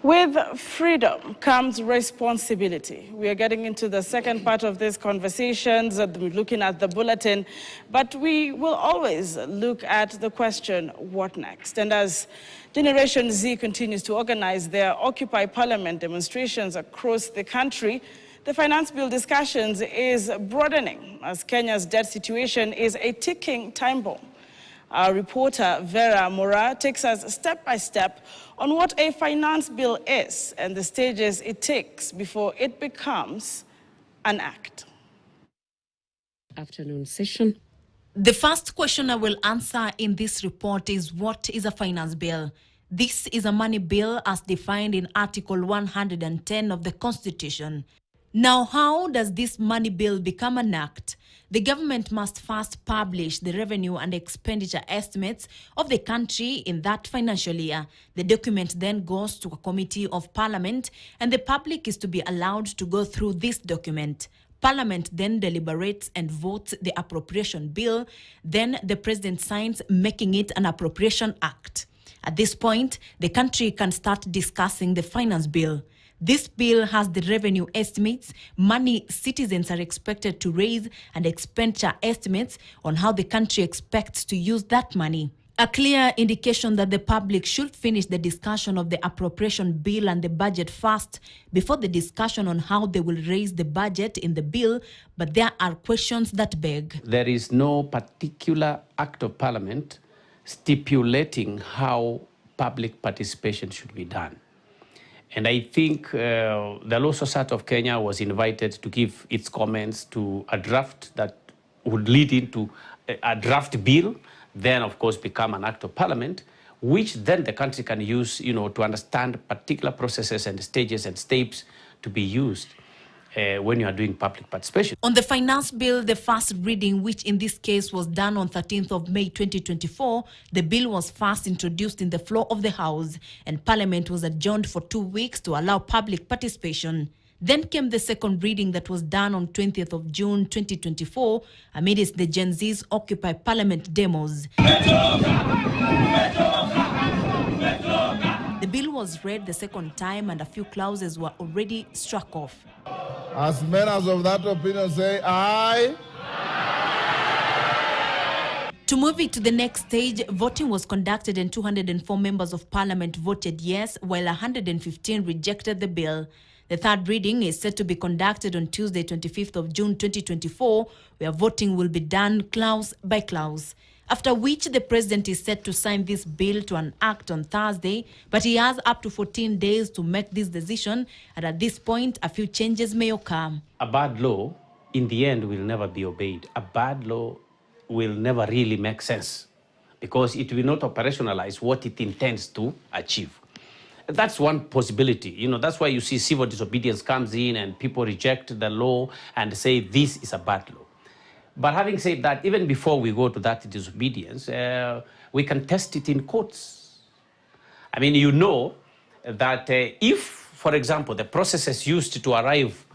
With freedom comes responsibility. We are getting into the second part of these conversations, looking at the bulletin, but we will always look at the question, what next? And as Generation Z continues to organize their Occupy Parliament demonstrations across the country, the finance bill discussions is broadening as Kenya's debt situation is a ticking time bomb. Our reporter, Vera Mora, takes us step by step on what a finance bill is and the stages it takes before it becomes an act. Afternoon session. The first question I will answer in this report is, what is a finance bill? This is a money bill as defined in Article 110 of the Constitution. Now, how does this money bill become an act? The government must first publish the revenue and expenditure estimates of the country in that financial year. The document then goes to a committee of Parliament, and the public is to be allowed to go through this document. Parliament then deliberates and votes the appropriation bill. Then the president signs, making it an appropriation act. At this point, the country can start discussing the finance bill. This bill has the revenue estimates, money citizens are expected to raise, and expenditure estimates on how the country expects to use that money. A clear indication that the public should finish the discussion of the appropriation bill and the budget first before the discussion on how they will raise the budget in the bill, but there are questions that beg. There is no particular act of parliament stipulating how public participation should be done. And I think the Law Society of Kenya was invited to give its comments to a draft that would lead into a draft bill, then of course become an act of parliament, which then the country can use, to understand particular processes and stages and steps to be used when you are doing public participation. On the finance bill, the first reading, which in this case was done on 13th of May 2024, the bill was first introduced in the floor of the House, and Parliament was adjourned for 2 weeks to allow public participation. Then came the second reading that was done on 20th of June 2024 amidst the Gen Z's Occupy Parliament demos. The bill was read the second time and a few clauses were already struck off. As members of that opinion say aye. To move it to the next stage, voting was conducted and 204 members of Parliament voted yes, while 115 rejected the bill. The third reading is set to be conducted on Tuesday, 25th of June 2024, where voting will be done clause by clause. After which the president is set to sign this bill to an act on Thursday, but he has up to 14 days to make this decision, and at this point, a few changes may occur. A bad law, in the end, will never be obeyed. A bad law will never really make sense because it will not operationalize what it intends to achieve. That's one possibility. That's why you see civil disobedience comes in and people reject the law and say this is a bad law. But having said that, even before we go to that disobedience, we can test it in courts. I mean, that if, for example, the processes used to arrive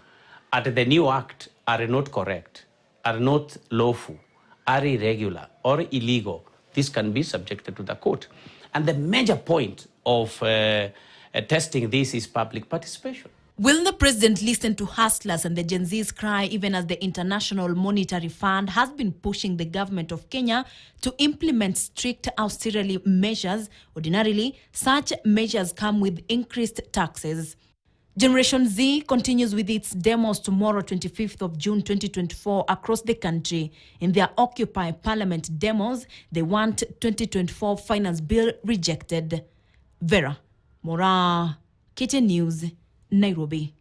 at the new act are not correct, are not lawful, are irregular or illegal, this can be subjected to the court. And the major point of testing this is public participation. Will the president listen to hustlers and the Gen Z's cry, even as the International Monetary Fund has been pushing the government of Kenya to implement strict austerity measures? Ordinarily, such measures come with increased taxes. Generation Z continues with its demos tomorrow, 25th of June 2024, across the country. In their Occupy Parliament demos, they want 2024 finance bill rejected. Vera Mora, KTN News, Nairobi.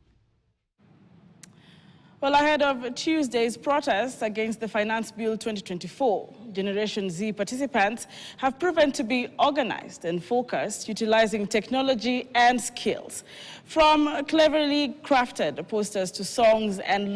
Well, ahead of Tuesday's protests against the Finance Bill 2024, Generation Z participants have proven to be organized and focused, utilizing technology and skills. From cleverly crafted posters to songs and